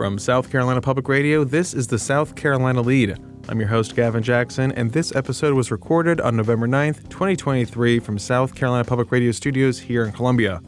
From South Carolina Public Radio, this is the South Carolina Lede. I'm your host, Gavin Jackson, and this episode was recorded on November 9th, 2023 from South Carolina Public Radio Studios here in Columbia.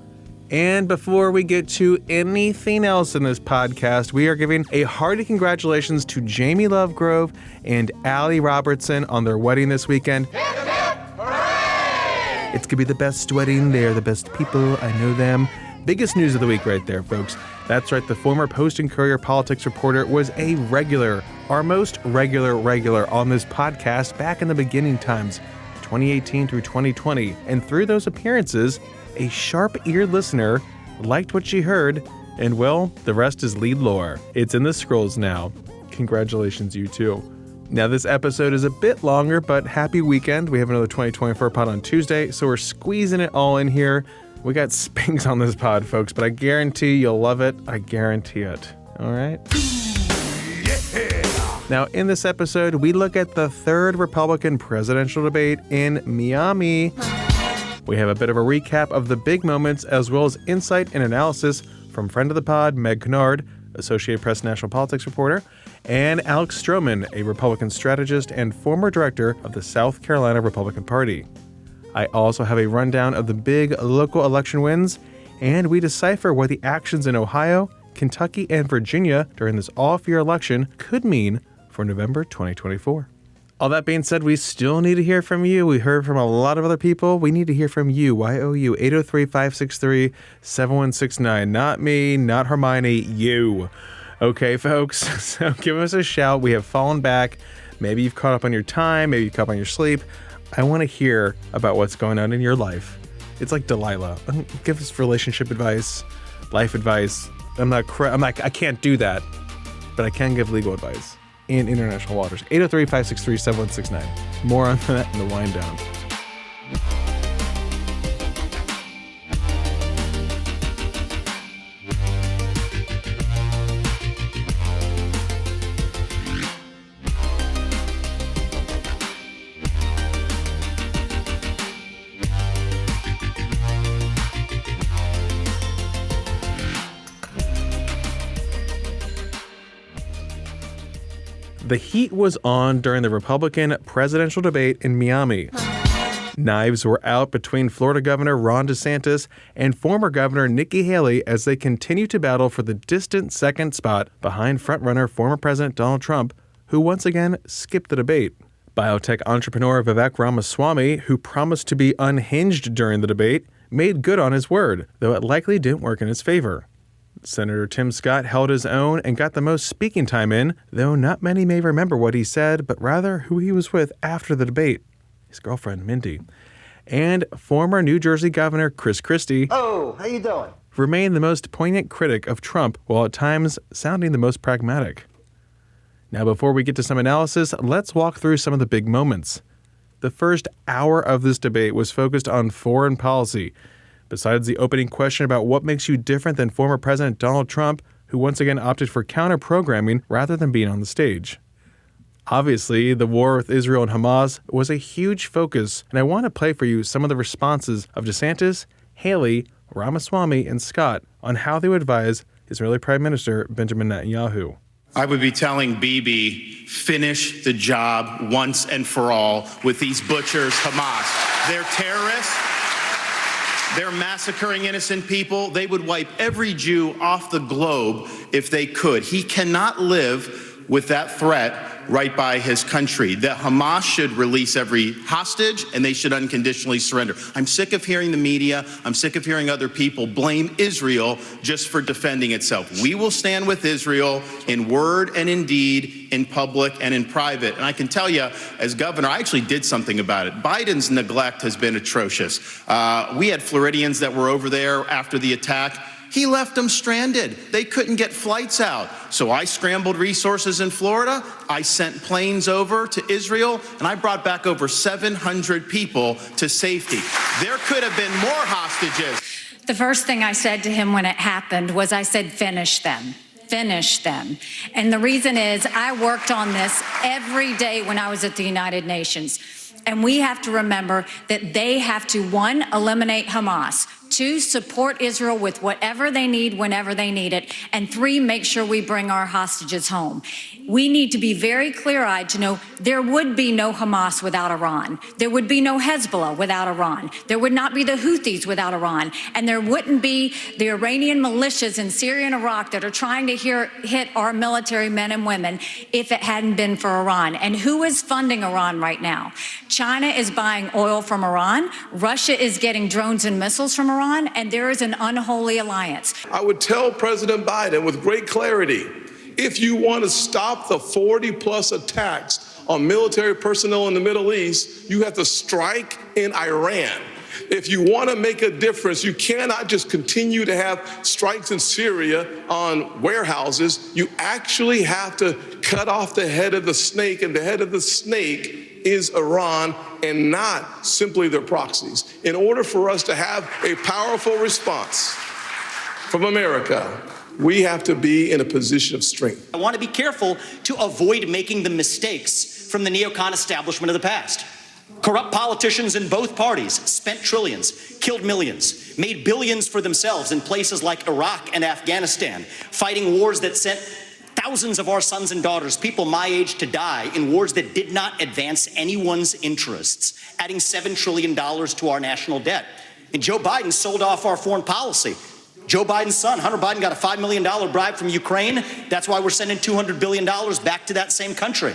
And before we get to anything else in this podcast, we are giving a hearty congratulations to Jamie Lovegrove and Allie Robertson on their wedding this weekend. Hip, hip, hooray! It's gonna be the best wedding. They're the best people. I know them. Biggest news of the week right there, folks. That's right, the former Post and Courier politics reporter was a regular, our most regular on this podcast back in the beginning times, 2018 through 2020. And through those appearances, a sharp-eared listener liked what she heard, and well, the rest is lead lore. It's in the scrolls now. Congratulations, you too. Now, this episode is a bit longer, but happy weekend. We have another 2024 pod on Tuesday, so we're squeezing it all in here. We got Spinks on this pod, folks, but I guarantee you'll love it. I guarantee it. All right? Yeah. Now, in this episode, we look at the third Republican presidential debate in Miami. We have a bit of a recap of the big moments, as well as insight and analysis from friend of the pod, Meg Kinnard, Associated Press national politics reporter, and Alex Strohman, a Republican strategist and former director of the South Carolina Republican Party. I also have a rundown of the big local election wins, and we decipher what the actions in Ohio, Kentucky, and Virginia during this off-year election could mean for November 2024. All that being said, we still need to hear from you. We heard from a lot of other people. We need to hear from you. YOU, 803-563-7169. Not me, not Hermione, you. Okay, folks, so give us a shout. We have fallen back. Maybe you've caught up on your time. Maybe you've caught up on your sleep. I want to hear about what's going on in your life. It's like Delilah. Give us relationship advice, life advice. I can't do that, but I can give legal advice in international waters. 803-563-7169. More on that in the wind down. The heat was on during the Republican presidential debate in Miami. Knives were out between Florida Governor Ron DeSantis and former Governor Nikki Haley as they continue to battle for the distant second spot behind frontrunner former President Donald Trump, who once again skipped the debate. Biotech entrepreneur Vivek Ramaswamy, who promised to be unhinged during the debate, made good on his word, though it likely didn't work in his favor. Senator Tim Scott held his own and got the most speaking time in, though not many may remember what he said, but rather who he was with after the debate, his girlfriend, Mindy. And former New Jersey Governor Chris Christie how you doing? remained the most poignant critic of Trump, while at times sounding the most pragmatic. Now, before we get to some analysis, let's walk through some of the big moments. The first hour of this debate was focused on foreign policy. Besides the opening question about what makes you different than former President Donald Trump, who once again opted for counter-programming rather than being on the stage. Obviously, the war with Israel and Hamas was a huge focus, and I want to play for you some of the responses of DeSantis, Haley, Ramaswamy, and Scott on how they would advise Israeli Prime Minister Benjamin Netanyahu. I would be telling Bibi, finish the job once and for all with these butchers, Hamas. They're terrorists. They're massacring innocent people. They would wipe every Jew off the globe if they could. He cannot live with that threat right by his country. That Hamas should release every hostage and they should unconditionally surrender. I'm sick of hearing the media. I'm sick of hearing other people blame Israel just for defending itself. We will stand with Israel in word and in deed, in public and in private. And I can tell you, as governor, I actually did something about it. Biden's neglect has been atrocious. We had Floridians that were over there after the attack. He left them stranded. They couldn't get flights out. So I scrambled resources in Florida. I sent planes over to Israel, and I brought back over 700 people to safety. There could have been more hostages. The first thing I said to him when it happened was I said, finish them. Finish them. And the reason is I worked on this every day when I was at the United Nations. And we have to remember that they have to, one, eliminate Hamas, 2, support Israel with whatever they need, whenever they need it. And 3, make sure we bring our hostages home. We need to be very clear-eyed to know there would be no Hamas without Iran. There would be no Hezbollah without Iran. There would not be the Houthis without Iran. And there wouldn't be the Iranian militias in Syria and Iraq that are trying to hit our military men and women if it hadn't been for Iran. And who is funding Iran right now? China is buying oil from Iran. Russia is getting drones and missiles from Iran. And there is an unholy alliance. I would tell President Biden with great clarity, if you want to stop the 40-plus attacks on military personnel in the Middle East, you have to strike in Iran. If you want to make a difference, you cannot just continue to have strikes in Syria on warehouses. You actually have to cut off the head of the snake, and the head of the snake is Iran and not simply their proxies. In order for us to have a powerful response from America, we have to be in a position of strength. I want to be careful to avoid making the mistakes from the neocon establishment of the past. Corrupt politicians in both parties spent trillions, killed millions, made billions for themselves in places like Iraq and Afghanistan, fighting wars that sent thousands of our sons and daughters, people my age, to die in wars that did not advance anyone's interests, adding $7 trillion to our national debt. And Joe Biden sold off our foreign policy. Joe Biden's son, Hunter Biden, got a $5 million bribe from Ukraine. That's why we're sending $200 billion back to that same country.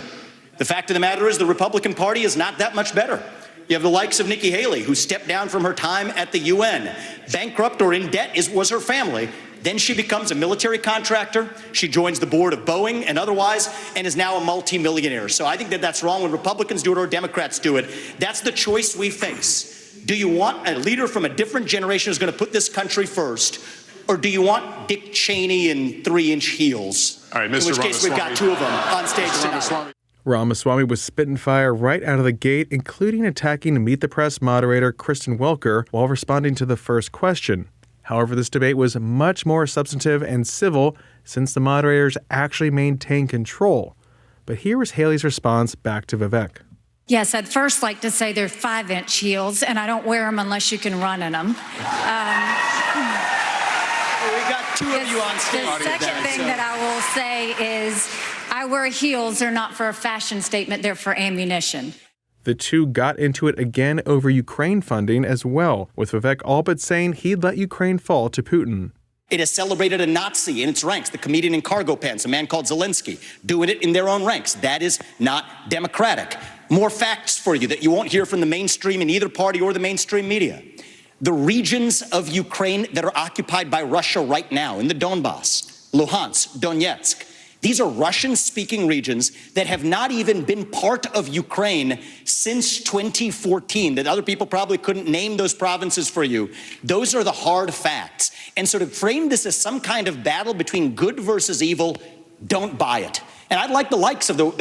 The fact of the matter is the Republican Party is not that much better. You have the likes of Nikki Haley, who stepped down from her time at the UN. Bankrupt or in debt was her family. Then she becomes a military contractor. She joins the board of Boeing and otherwise, and is now a multimillionaire. So I think that that's wrong when Republicans do it or Democrats do it. That's the choice we face. Do you want a leader from a different generation who's going to put this country first? Or do you want Dick Cheney in 3-inch heels? All right, Mr. In which case we've got 2 of them on stage tonight. Ramaswamy was spitting fire right out of the gate, including attacking Meet the Press moderator Kristen Welker while responding to the first question. However, this debate was much more substantive and civil since the moderators actually maintained control. But here was Haley's response back to Vivek. Yes, I'd first like to say they're 5-inch heels, and I don't wear them unless you can run in them. We got 2 of you on stage. The second thing that I will say is I wear heels. They're not for a fashion statement. They're for ammunition. The two got into it again over Ukraine funding as well, with Vivek all but saying he'd let Ukraine fall to Putin. It has celebrated a Nazi in its ranks, the comedian in cargo pants, a man called Zelensky, doing it in their own ranks. That is not democratic. More facts for you that you won't hear from the mainstream in either party or the mainstream media. The regions of Ukraine that are occupied by Russia right now in the Donbass, Luhansk, Donetsk, these are Russian-speaking regions that have not even been part of Ukraine since 2014, that other people probably couldn't name those provinces for you. Those are the hard facts. And so to frame this as some kind of battle between good versus evil, don't buy it. And I'd like the likes of the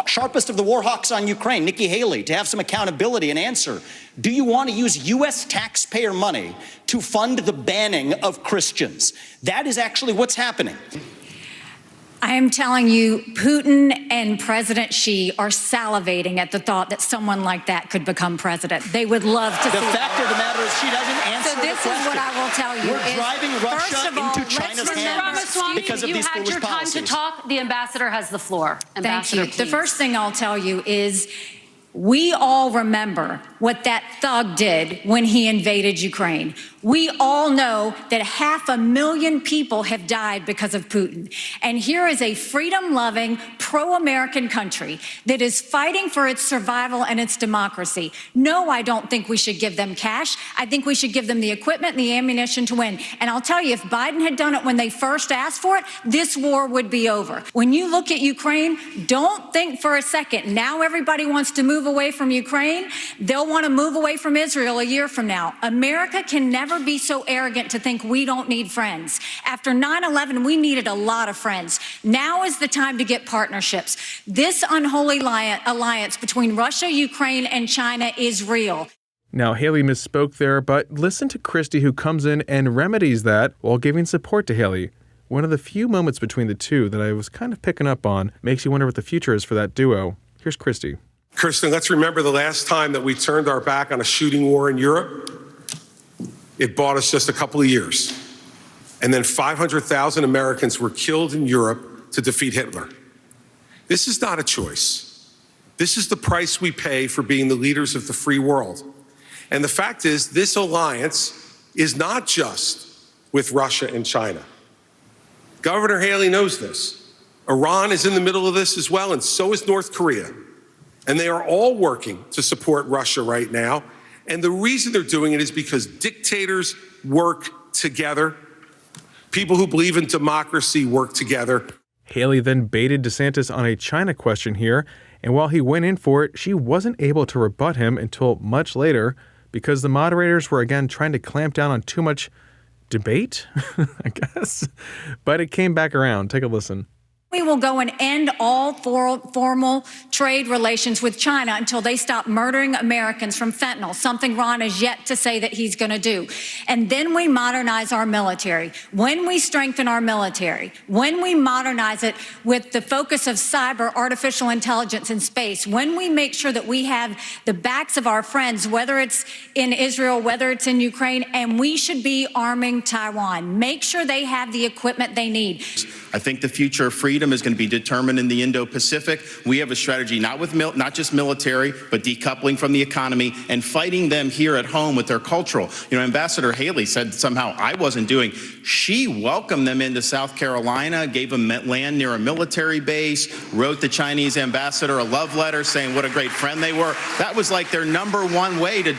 sharpest of the war hawks on Ukraine, Nikki Haley, to have some accountability and answer. Do you want to use U.S. taxpayer money to fund the banning of Christians? That is actually what's happening. I am telling you, Putin and President Xi are salivating at the thought that someone like that could become president. They would love to see The fact of the matter is she doesn't answer So this the is what I will tell you. We're driving Russia into China's hands Ramaswamy, because of you these had foolish your time policies. to talk. The ambassador has the floor. Thank Ambassador, you. The please. first thing I'll tell you is we all remember what that thug did when he invaded Ukraine. We all know that 500,000 people have died because of Putin. And here is a freedom-loving, pro-American country that is fighting for its survival and its democracy. No, I don't think we should give them cash. I think we should give them the equipment and the ammunition to win. And I'll tell you, if Biden had done it when they first asked for it, this war would be over. When you look at Ukraine, don't think for a second, now everybody wants to move away from Ukraine. They'll want to move away from Israel a year from now. America can never be so arrogant to think we don't need friends. After 9/11, we needed a lot of friends. Now is the time to get partnerships. This unholy alliance between Russia, Ukraine, and China is real. Now, Haley misspoke there, but listen to Christie, who comes in and remedies that while giving support to Haley. One of the few moments between the two that I was kind of picking up on makes you wonder what the future is for that duo. Here's Christie. Kirsten, let's remember the last time that we turned our back on a shooting war in Europe. It bought us just a couple of years. And then 500,000 Americans were killed in Europe to defeat Hitler. This is not a choice. This is the price we pay for being the leaders of the free world. And the fact is, this alliance is not just with Russia and China. Governor Haley knows this. Iran is in the middle of this as well, and so is North Korea. And they are all working to support Russia right now. And the reason they're doing it is because dictators work together. People who believe in democracy work together. Haley then baited DeSantis on a China question here, and while he went in for it, she wasn't able to rebut him until much later because the moderators were again trying to clamp down on too much debate, I guess. But it came back around. Take a listen. We will go and end all formal trade relations with China until they stop murdering Americans from fentanyl, something Ron has yet to say that he's going to do. And then we modernize our military. When we strengthen our military, when we modernize it with the focus of cyber, artificial intelligence, and space, when we make sure that we have the backs of our friends, whether it's in Israel, whether it's in Ukraine, and we should be arming Taiwan. Make sure they have the equipment they need. I think the future of freedom is going to be determined in the Indo-Pacific. We have a strategy not just military, but decoupling from the economy and fighting them here at home with their cultural. You know, Ambassador Haley said somehow I wasn't doing. She welcomed them into South Carolina, gave them land near a military base, wrote the Chinese ambassador a love letter saying what a great friend they were. That was like their #1 way to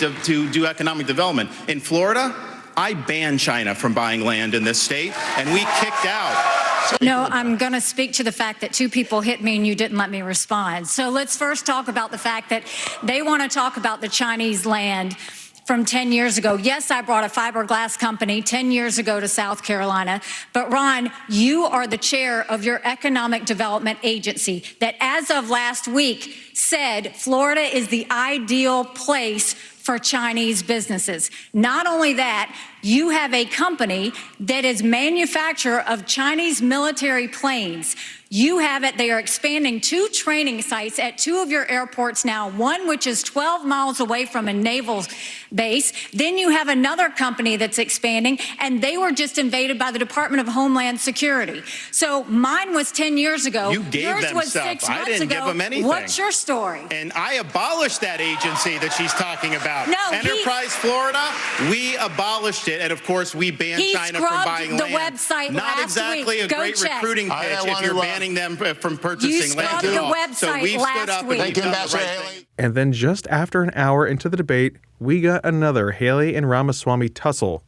do economic development. In Florida, I banned China from buying land in this state, and we kicked out. No, I'm going to speak to the fact that 2 people hit me and you didn't let me respond. So let's first talk about the fact that they want to talk about the Chinese land from 10 years ago. Yes, I brought a fiberglass company 10 years ago to South Carolina. But Ron, you are the chair of your economic development agency that as of last week said Florida is the ideal place for Chinese businesses. Not only that, you have a company that is manufacturer of Chinese military planes. You have it. They are expanding 2 training sites at 2 of your airports now, one which is 12 miles away from a naval base. Then you have another company that's expanding, and they were just invaded by the Department of Homeland Security. So mine was 10 years ago. You gave Yours them was stuff. 6 months I didn't ago. give them anything. What's your story? And I abolished that agency that she's talking about. No, Enterprise Florida, we abolished it. And of course, we banned China from buying the land. website Not last exactly week. a great recruiting pitch if you're banning them from purchasing land. You scrubbed the website So we've stood up and Thank you, done the Ambassador right Haley. thing. And then just after an hour into the debate, we got another Haley and Ramaswamy tussle.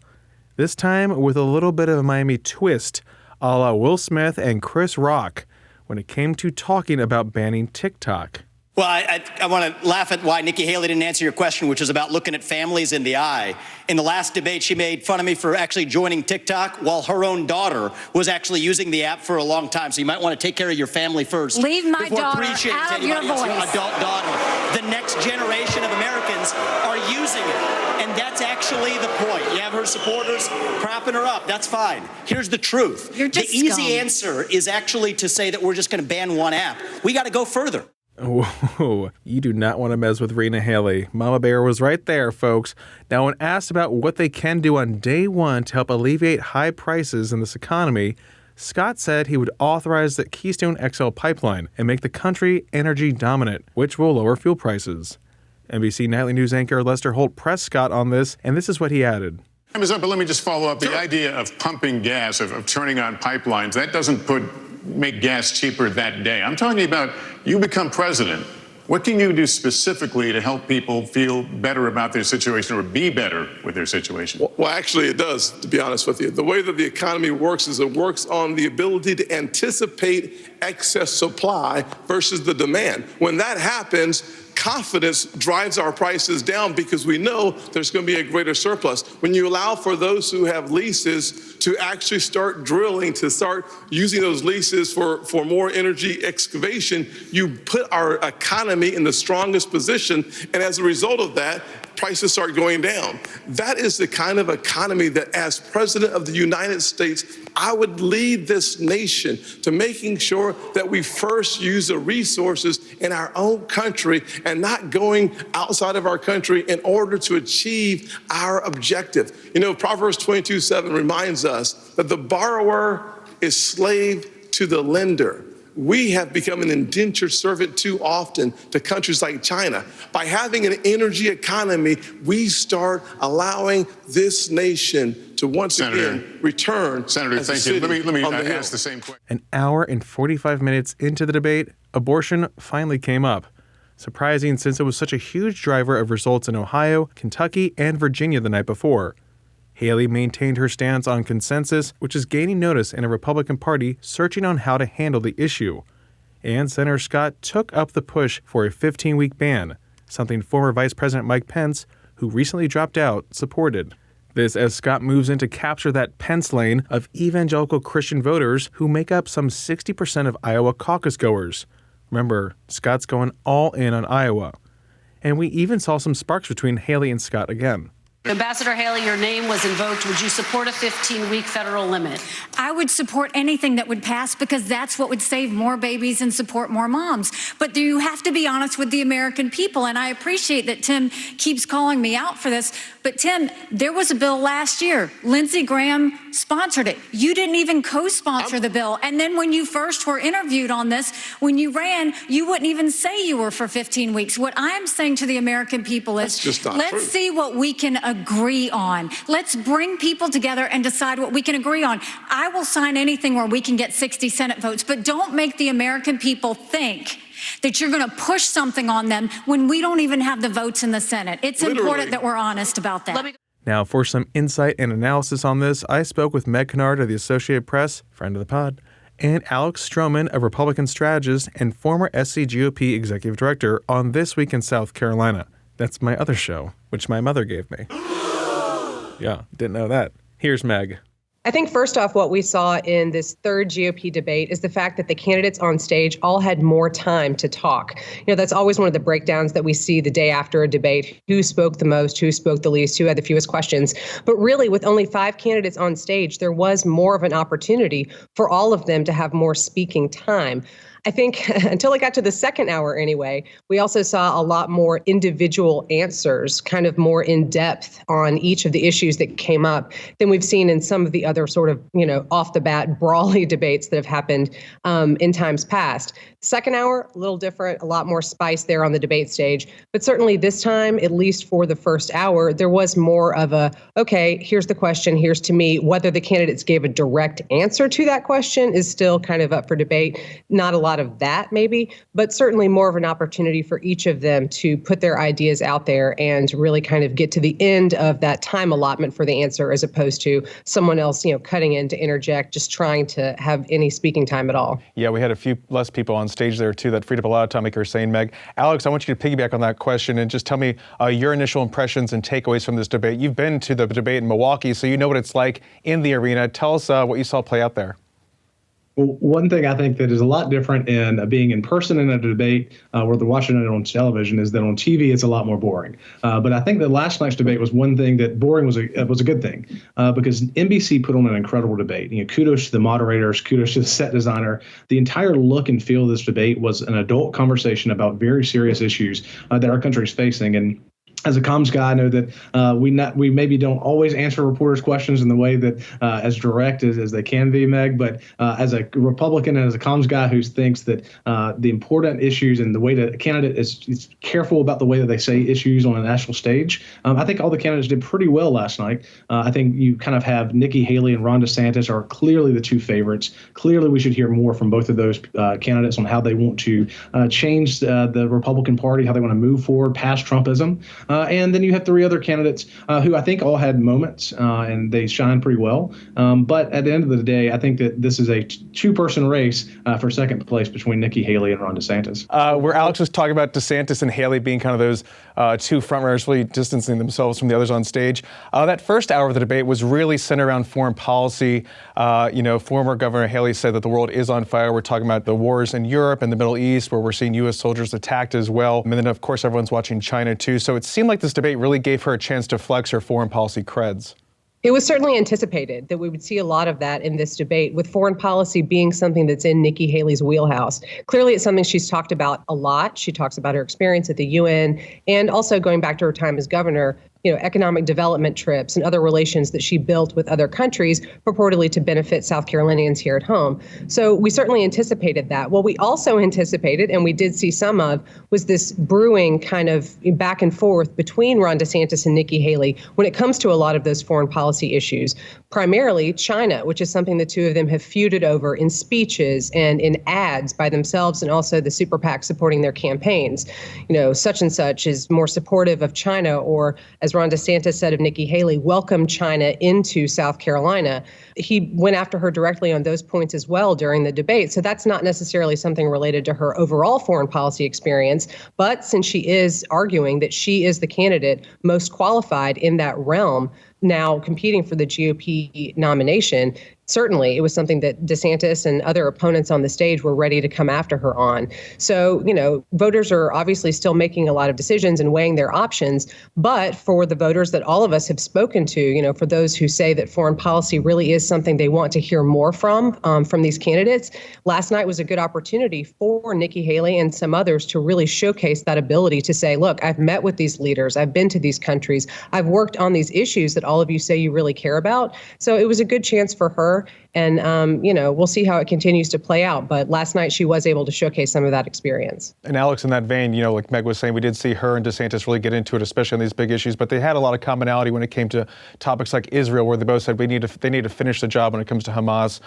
This time with a little bit of a Miami twist, a la Will Smith and Chris Rock, when it came to talking about banning TikTok. Well, I want to laugh at why Nikki Haley didn't answer your question, which is about looking at families in the eye. In the last debate, she made fun of me for actually joining TikTok while her own daughter was actually using the app for a long time. So you might want to take care of your family first. Leave my daughter appreciating out of your anybody else's voice. adult daughter. The next generation of Americans are using it. And that's actually the point. You have her supporters propping her up. That's fine. Here's the truth. You're just the easy scum. answer is actually to say that we're just going to ban one app. We got to go further. Whoa, you do not want to mess with Rena Haley. Mama Bear was right there, folks. Now, when asked about what they can do on day one to help alleviate high prices in this economy, Scott said he would authorize the Keystone XL pipeline and make the country energy dominant, which will lower fuel prices. NBC Nightly News anchor Lester Holt pressed Scott on this, and this is what he added. Time is up, but let me just follow up. The idea of pumping gas, of turning on pipelines, that doesn't make gas cheaper that day. I'm talking about you become president. What can you do specifically to help people feel better about their situation or be better with their situation? Well, actually, it does, to be honest with you. The way that the economy works is it works on the ability to anticipate excess supply versus the demand. When that happens, confidence drives our prices down because we know there's going to be a greater surplus. When you allow for those who have leases to actually start drilling, to start using those leases for more energy excavation, you put our economy in the strongest position. And as a result of that, prices start going down. That is the kind of economy that, as president of the United States, I would lead this nation to making sure that we first use the resources in our own country and not going outside of our country in order to achieve our objective. You know, Proverbs 22:7 reminds us that the borrower is slave to the lender. We have become an indentured servant too often to countries like China. By having an energy economy, we start allowing this nation to once again return. Senator, thank you. Let me ask the same question. An hour and 45 minutes into the debate, abortion finally came up. Surprising, since it was such a huge driver of results in Ohio, Kentucky, and Virginia the night before. Haley maintained her stance on consensus, which is gaining notice in a Republican Party searching on how to handle the issue. And Senator Scott took up the push for a 15-week ban, something former Vice President Mike Pence, who recently dropped out, supported. This as Scott moves in to capture that Pence lane of evangelical Christian voters who make up some 60% of Iowa caucus goers. Remember, Scott's going all in on Iowa. And we even saw some sparks between Haley and Scott again. Ambassador Haley, your name was invoked. Would you support a 15-week federal limit? I would support anything that would pass because that's what would save more babies and support more moms. But you have to be honest with the American people, and I appreciate that Tim keeps calling me out for this. But Tim, there was a bill last year. Lindsey Graham sponsored it. You didn't even co-sponsor the bill. And then when you first were interviewed on this, when you ran, you wouldn't even say you were for 15 weeks. What I'm saying to the American people is, let's see what we can agree on. Let's bring people together and decide what we can agree on. I will sign anything where we can get 60 Senate votes, but don't make the American people think that you're going to push something on them when we don't even have the votes in the Senate. It's important that we're honest about that. Now, for some insight and analysis on this, I spoke with Meg Kinnard of the Associated Press, friend of the pod, and Alex Strohman, a Republican strategist and former SCGOP executive director, on This Week in South Carolina. That's my other show, which my mother gave me. Yeah, didn't know that. Here's Meg. I think first off, what we saw in this third GOP debate is the fact that the candidates on stage all had more time to talk. You know, that's always one of the breakdowns that we see the day after a debate. Who spoke the most, who spoke the least, who had the fewest questions. But really, with only 5 candidates on stage, there was more of an opportunity for all of them to have more speaking time. I think until it got to the second hour anyway, we also saw a lot more individual answers, kind of more in depth on each of the issues that came up than we've seen in some of the other sort of, you know, off the bat brawly debates that have happened in times past. Second hour, a little different, a lot more spice there on the debate stage. But certainly this time, at least for the first hour, there was more of a, okay, here's the question, here's to me. Whether the candidates gave a direct answer to that question is still kind of up for debate. Not a lot of that maybe, but certainly more of an opportunity for each of them to put their ideas out there and really kind of get to the end of that time allotment for the answer, as opposed to someone else, you know, cutting in to interject, just trying to have any speaking time at all. Yeah, we had a few less people on stage there too. That freed up a lot of time, like you were saying, Meg. Alex, I want you to piggyback on that question and just tell me your initial impressions and takeaways from this debate. You've been to the debate in Milwaukee, so you know what it's like in the arena. Tell us what you saw play out there. Well, one thing I think that is a lot different in being in person in a debate where they're watching it on television is that on TV it's a lot more boring. But I think that last night's debate was one thing that boring was a good thing because NBC put on an incredible debate. You know, kudos to the moderators, kudos to the set designer. The entire look and feel of this debate was an adult conversation about very serious issues that our country is facing. And as a comms guy, I know that we maybe don't always answer reporters' questions in the way that as direct as they can be, Meg. But as a Republican and as a comms guy who thinks that the important issues and the way that a candidate is careful about the way that they say issues on a national stage, I think all the candidates did pretty well last night. I think you kind of have Nikki Haley and Ron DeSantis are clearly the two favorites. Clearly, we should hear more from both of those candidates on how they want to change the Republican Party, how they want to move forward past Trumpism. And then you have 3 other candidates who I think all had moments and they shine pretty well. But at the end of the day, I think that this is a 2-person race for second place between Nikki Haley and Ron DeSantis. Where Alex was talking about DeSantis and Haley being kind of those 2 frontrunners really distancing themselves from the others on stage. That first hour of the debate was really centered around foreign policy. Former Governor Haley said that the world is on fire. We're talking about the wars in Europe and the Middle East, where we're seeing U.S. soldiers attacked as well. And then, of course, everyone's watching China, too. So it's seemed like this debate really gave her a chance to flex her foreign policy creds. It was certainly anticipated that we would see a lot of that in this debate, with foreign policy being something that's in Nikki Haley's wheelhouse. Clearly, it's something she's talked about a lot. She talks about her experience at the UN and also going back to her time as governor, economic development trips and other relations that she built with other countries purportedly to benefit South Carolinians here at home. So we certainly anticipated that. What we also anticipated, and we did see some of, was this brewing kind of back and forth between Ron DeSantis and Nikki Haley when it comes to a lot of those foreign policy issues, primarily China, which is something the two of them have feuded over in speeches and in ads by themselves, and also the super PAC supporting their campaigns. Such and such is more supportive of China, or as Ron DeSantis said of Nikki Haley, welcome China into South Carolina. He went after her directly on those points as well during the debate. So that's not necessarily something related to her overall foreign policy experience. But since she is arguing that she is the candidate most qualified in that realm, now competing for the GOP nomination, certainly it was something that DeSantis and other opponents on the stage were ready to come after her on. So, voters are obviously still making a lot of decisions and weighing their options. But for the voters that all of us have spoken to, for those who say that foreign policy really is something they want to hear more from these candidates, last night was a good opportunity for Nikki Haley and some others to really showcase that ability to say, look, I've met with these leaders, I've been to these countries, I've worked on these issues that all of you say you really care about. So it was a good chance for her. And, we'll see how it continues to play out. But last night she was able to showcase some of that experience. And Alex, in that vein, like Meg was saying, we did see her and DeSantis really get into it, especially on these big issues. But they had a lot of commonality when it came to topics like Israel, where they both said they need to finish the job when it comes to Hamas.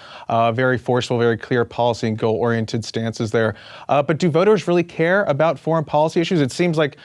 Very forceful, very clear policy and goal-oriented stances there. But do voters really care about foreign policy issues? It seems like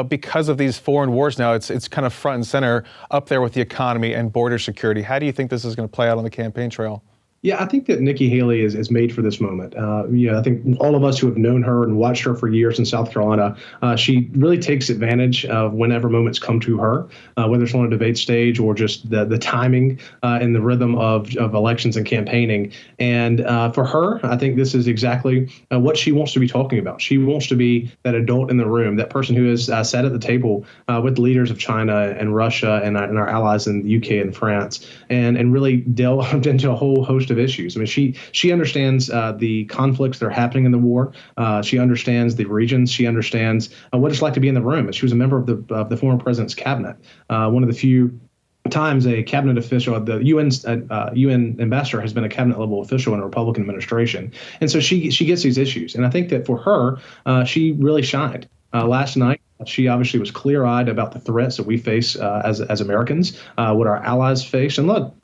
because of these foreign wars now, it's kind of front and center up there with the economy and border security. How do you think this is going to play out on the campaign trail? Yeah, I think that Nikki Haley is made for this moment. I think all of us who have known her and watched her for years in South Carolina, she really takes advantage of whenever moments come to her, whether it's on a debate stage or just the timing and the rhythm of elections and campaigning. And for her, I think this is exactly what she wants to be talking about. She wants to be that adult in the room, that person who has sat at the table with the leaders of China and Russia and our allies in the UK and France, and really delved into a whole host of issues. I mean, she understands the conflicts that are happening in the war. She understands the regions. She understands what it's like to be in the room. She was a member of the former president's cabinet. One of the few times a cabinet official, the UN ambassador, has been a cabinet level official in a Republican administration. And so she gets these issues. And I think that for her, she really shined. Last night, she obviously was clear-eyed about the threats that we face as Americans, what our allies face. And look,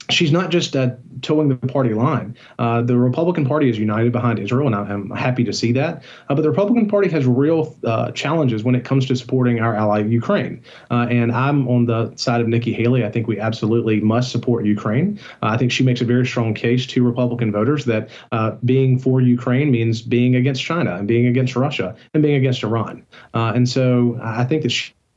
she's not just towing the party line. The Republican Party is united behind Israel, and I'm happy to see that. But the Republican Party has real challenges when it comes to supporting our ally, Ukraine. And I'm on the side of Nikki Haley. I think we absolutely must support Ukraine. I think she makes a very strong case to Republican voters that being for Ukraine means being against China and being against Russia and being against Iran. And so I think that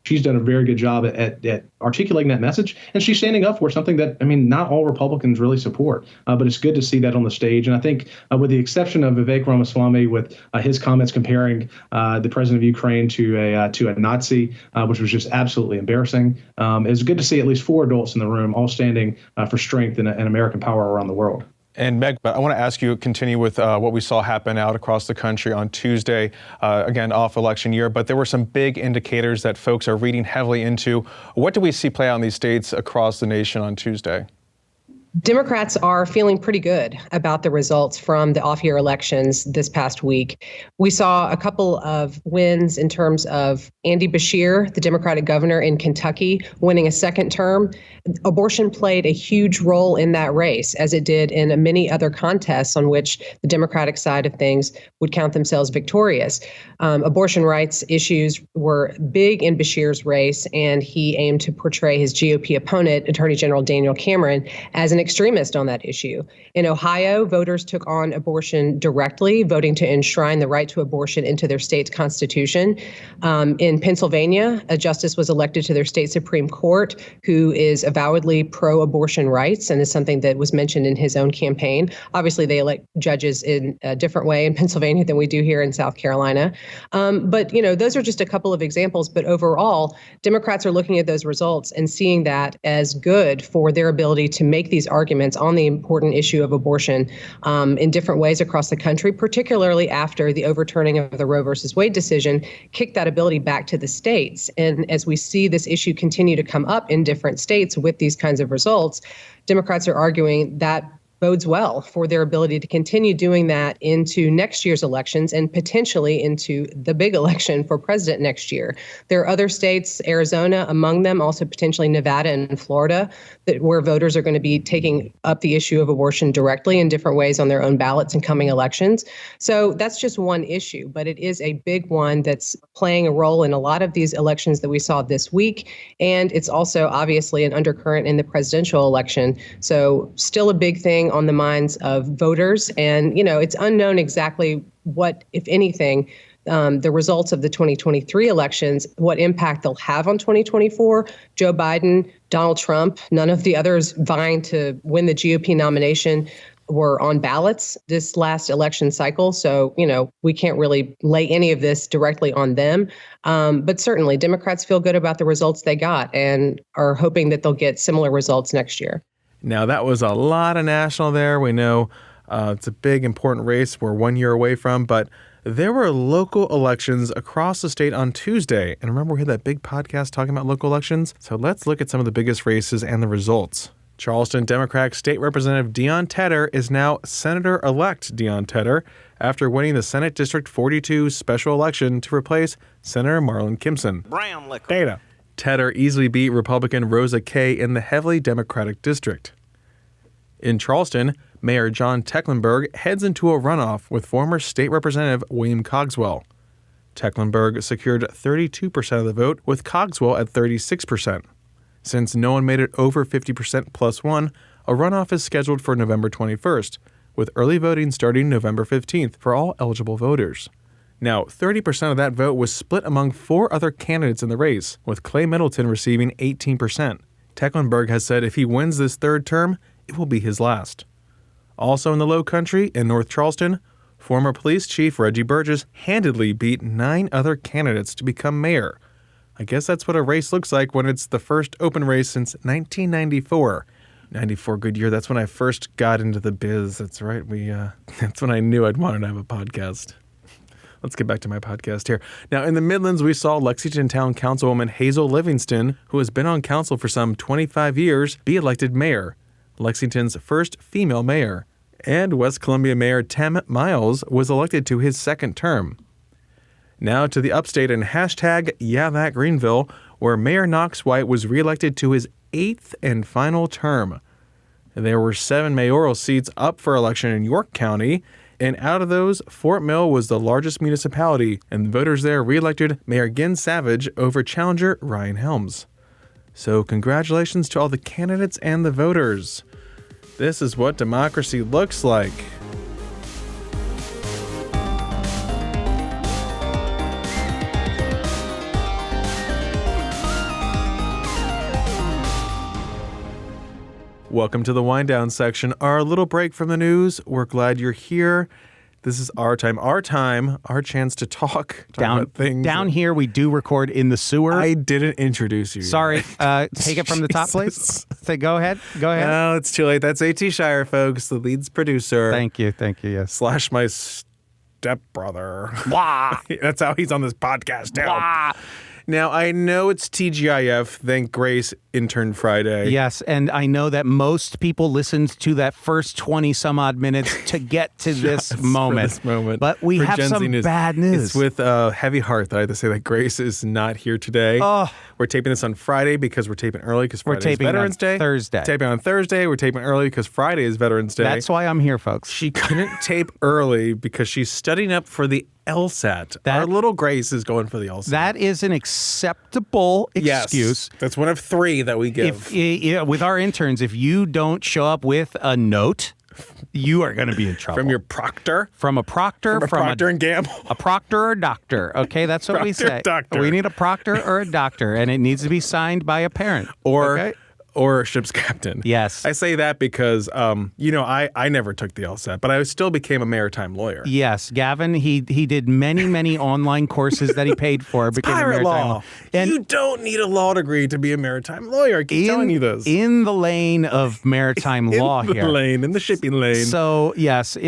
she's done a very good job at articulating that message, and she's standing up for something that, not all Republicans really support, but it's good to see that on the stage. And I think with the exception of Vivek Ramaswamy, with his comments comparing the president of Ukraine to a Nazi, which was just absolutely embarrassing, it's good to see at least 4 adults in the room all standing for strength and American power around the world. And Meg, I want to ask you, continue with what we saw happen out across the country on Tuesday, again, off election year, but there were some big indicators that folks are reading heavily into. What do we see play out in these states across the nation on Tuesday? Democrats are feeling pretty good about the results from the off-year elections this past week. We saw a couple of wins in terms of Andy Beshear, the Democratic governor in Kentucky, winning a second term. Abortion played a huge role in that race, as it did in many other contests on which the Democratic side of things would count themselves victorious. Abortion rights issues were big in Beshear's race, and he aimed to portray his GOP opponent, Attorney General Daniel Cameron, as an extremist on that issue. In Ohio, voters took on abortion directly, voting to enshrine the right to abortion into their state's constitution. In Pennsylvania, a justice was elected to their state Supreme Court who is avowedly pro-abortion rights and is something that was mentioned in his own campaign. Obviously, they elect judges in a different way in Pennsylvania than we do here in South Carolina. But, those are just a couple of examples. But overall, Democrats are looking at those results and seeing that as good for their ability to make these arguments on the important issue of abortion in different ways across the country, particularly after the overturning of the Roe versus Wade decision kicked that ability back to the states. And as we see this issue continue to come up in different states with these kinds of results, Democrats are arguing that bodes well for their ability to continue doing that into next year's elections and potentially into the big election for president next year. There are other states, Arizona among them, also potentially Nevada and Florida, where voters are going to be taking up the issue of abortion directly in different ways on their own ballots in coming elections. So that's just one issue, but it is a big one that's playing a role in a lot of these elections that we saw this week. And it's also obviously an undercurrent in the presidential election. So still a big thing on the minds of voters. And, it's unknown exactly what, if anything, the results of the 2023 elections, what impact they'll have on 2024. Joe Biden, Donald Trump, none of the others vying to win the GOP nomination were on ballots this last election cycle. So, we can't really lay any of this directly on them. But certainly Democrats feel good about the results they got and are hoping that they'll get similar results next year. Now, that was a lot of national there. We know it's a big, important race we're 1 year away from, but there were local elections across the state on Tuesday. And remember, we had that big podcast talking about local elections? So let's look at some of the biggest races and the results. Charleston Democratic State Representative Dion Tedder is now Senator-elect Dion Tedder after winning the Senate District 42 special election to replace Senator Marlon Kimpson. Brown liquor. Data. Tedder easily beat Republican Rosa Kay in the heavily Democratic district. In Charleston, Mayor John Tecklenburg heads into a runoff with former state representative William Cogswell. Tecklenburg secured 32% of the vote, with Cogswell at 36%. Since no one made it over 50% plus one, a runoff is scheduled for November 21st, with early voting starting November 15th for all eligible voters. Now, 30% of that vote was split among four other candidates in the race, with Clay Middleton receiving 18%. Tecklenburg has said if he wins this third term, it will be his last. Also in the Low Country, in North Charleston, former police chief Reggie Burgess handedly beat 9 other candidates to become mayor. I guess that's what a race looks like when it's the first open race since 1994. 94, good year. That's when I first got into the biz. That's right. That's when I knew I'd wanted to have a podcast. Let's get back to my podcast here. Now, in the Midlands, we saw Lexington Town Councilwoman Hazel Livingston, who has been on council for some 25 years, be elected mayor, Lexington's first female mayor. And West Columbia Mayor Tim Miles was elected to his second term. Now to the upstate and #YeahThatGreenville, where Mayor Knox White was reelected to his 8th and final term. There were 7 mayoral seats up for election in York County, and out of those, Fort Mill was the largest municipality, and voters there reelected Mayor Gin Savage over challenger Ryan Helms. So congratulations to all the candidates and the voters. This is what democracy looks like. Welcome to the wind down section, our little break from the news. We're glad you're here. This is our time, our chance to talk about things. Down here, we do record in the sewer. I didn't introduce you. Sorry. Take it from the top, please. Say, go ahead. No, it's too late. That's A.T. Shire, folks, the lead's producer. Thank you, yes. / my stepbrother. Wah! That's how he's on this podcast now. Wah! Now, I know it's TGIF, Thank Grace Intern Friday. Yes, and I know that most people listened to that first 20-some-odd minutes to get to this moment. But we have Gen some Z news. bad news. It's with a heavy heart that I have to say that Grace is not here today. Oh. We're taping this on Friday because we're taping early because Friday is Veterans Day. Thursday. Taping on Thursday. We're taping early because Friday is Veterans Day. That's why I'm here, folks. She couldn't tape early because she's studying up for the LSAT. Our little Grace is going for the LSAT. That is an acceptable excuse. Yes, that's one of 3 that we give. With our interns, if you don't show up with a note, you are going to be in trouble. From your proctor? From a proctor. From a Procter and Gamble? A proctor or a doctor. Okay, that's what we say. Doctor. We need a proctor or a doctor, and it needs to be signed by a parent. Or a ship's captain. Yes. I say that because, I never took the LSAT, but I still became a maritime lawyer. Yes. Gavin, he did many online courses that he paid for. It's pirate law. And you don't need a law degree to be a maritime lawyer. I keep telling you this. In the lane of maritime law here. In the shipping lane. So, so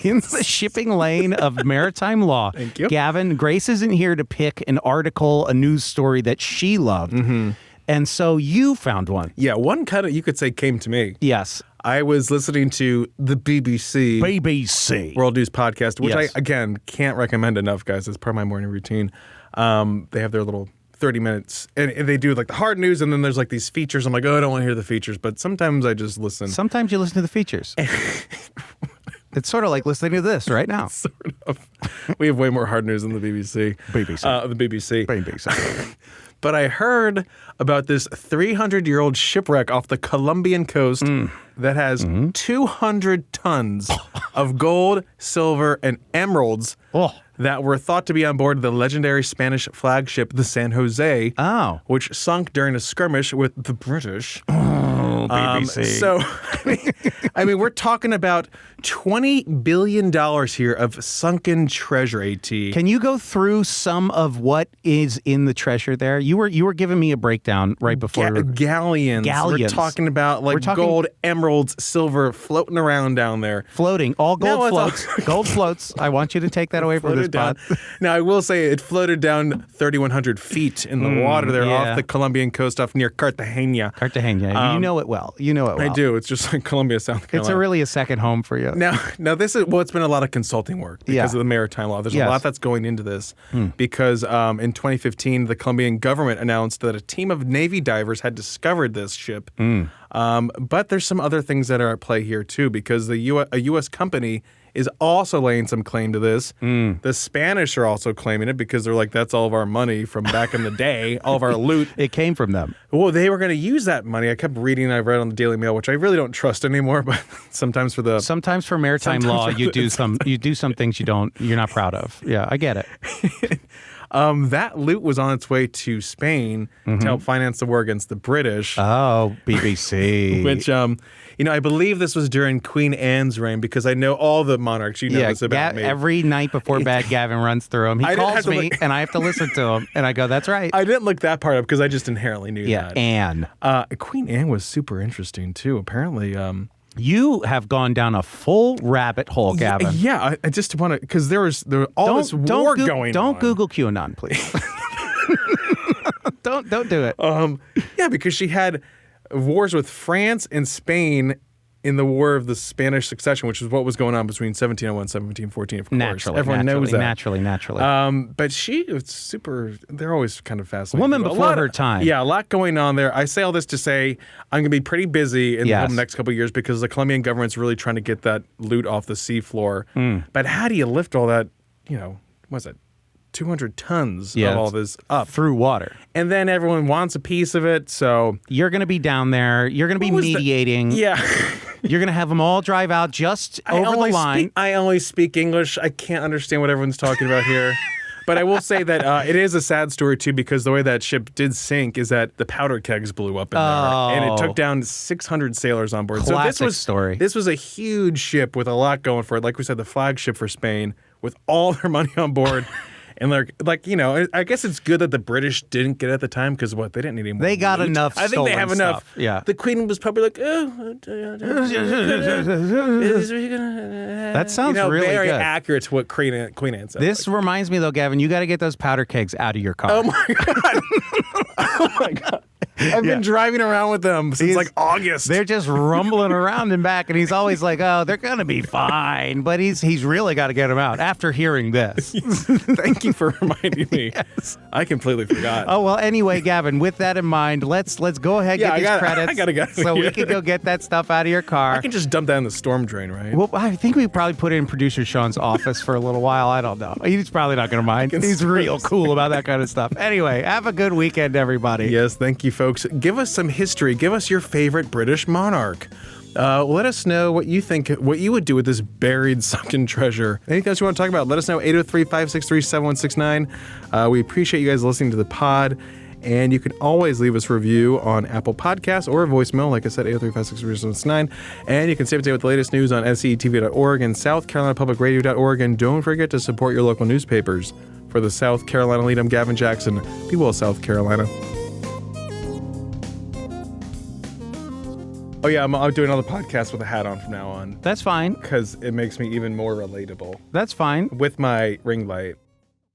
in the shipping lane of maritime law, Thank you. Gavin, Grace isn't here to pick an article, a news story that she loved. Mm-hmm. And so you found one. Yeah, one kind of, you could say, came to me. Yes. I was listening to the BBC World News Podcast, which I, again, can't recommend enough, guys. It's part of my morning routine. They have their little 30 minutes, and they do like the hard news, and then there's like these features. I'm like, I don't want to hear the features, but sometimes I just listen. Sometimes you listen to the features. It's sort of like listening to this right now. Sort of. We have way more hard news than the BBC. The BBC. But I heard about this 300-year-old shipwreck off the Colombian coast that has 200 tons of gold, silver, and emeralds that were thought to be on board the legendary Spanish flagship, the San Jose, which sunk during a skirmish with the British. BBC. So, I mean, we're talking about $20 billion here of sunken treasure, AT. Can you go through some of what is in the treasure there? You were giving me a breakdown right before. Galleons. We're talking about gold, emeralds, silver floating around down there. Floating. All gold floats. Gold floats. I want you to take that away from this pod. Now, I will say it floated down 3,100 feet in the water there off the Colombian coast off near Cartagena. You know it well. You know it well. I do. It's just like Colombia, South Carolina. It's really a second home for you. Now this is, it's been a lot of consulting work because of the maritime law. There's a lot that's going into this because in 2015, the Colombian government announced that a team of Navy divers had discovered this ship. But there's some other things that are at play here too, because a U.S. company is also laying some claim to this. The Spanish are also claiming it because they're like, that's all of our money from back in the day, all of our loot. It came from them. Well, they were going to use that money. I kept reading, I've read on the Daily Mail, which I really don't trust anymore, but sometimes for maritime law, you do some things you're not proud of. Yeah, I get it. That loot was on its way to Spain to help finance the war against the British. Oh, BBC. Which, I believe this was during Queen Anne's reign because I know all the monarchs. You know this about me. Every night before bed, Gavin runs through them. He calls me, and I have to listen to him. And I go, that's right. I didn't look that part up because I just inherently knew that. Anne. Queen Anne was super interesting, too. Apparently... You have gone down a full rabbit hole, Gavin. Yeah, I just want to, because there was all this war going on. Don't Google QAnon, please. Don't do it. Yeah, because she had wars with France and Spain in the War of the Spanish Succession, which is what was going on between 1701 and 1714, of course. Everyone knows that. Naturally. But she was super, they're always kind of fascinating. Woman before her time. Yeah, a lot going on there. I say all this to say I'm going to be pretty busy in the next couple of years because the Colombian government's really trying to get that loot off the seafloor. But how do you lift all that, what was it? 200 tons of all this up through water. And then everyone wants a piece of it, so... You're going to be down there. You're going to be mediating. Yeah. You're going to have them all drive out just over the line. I only speak English. I can't understand what everyone's talking about here. But I will say that it is a sad story, too, because the way that ship did sink is that the powder kegs blew up in there. And it took down 600 sailors on board. Classic story. This was a huge ship with a lot going for it. Like we said, the flagship for Spain with all their money on board. And I guess it's good that the British didn't get it at the time because they didn't need any more. They got loot. enough. I think they have enough. Yeah. The Queen was probably like, that sounds really very good. accurate to what Queen Anne said. This reminds me though, Gavin, you got to get those powder kegs out of your car. Oh my god! Oh my god! I've been driving around with them since like August. They're just rumbling around and back, and he's always like, "Oh, they're gonna be fine." But he's really got to get them out after hearing this. Thank you for reminding me. Yes. I completely forgot. Oh well. Anyway, Gavin, with that in mind, let's go ahead and get these credits. I gotta go. So we can go get that stuff out of your car. I can just dump that in the storm drain, right? Well, I think we probably put it in producer Sean's office for a little while. I don't know. He's probably not going to mind. He's real cool about that kind of stuff. Anyway, have a good weekend, everybody. Yes, thank you, folks. Give us some history. Give us your favorite British monarch. Let us know what you think, what you would do with this buried, sunken treasure. Anything else you want to talk about, let us know, 803-563-7169. We appreciate you guys listening to the pod. And you can always leave us a review on Apple Podcasts or a voicemail, like I said, 803-563-7169. And you can stay up to date with the latest news on SCETV.org and SouthCarolinaPublicRadio.org. And don't forget to support your local newspapers. For the South Carolina Lede, I'm Gavin Jackson. Be well, South Carolina. Oh, yeah, I'm doing another podcast with a hat on from now on. That's fine. Because it makes me even more relatable. That's fine. With my ring light.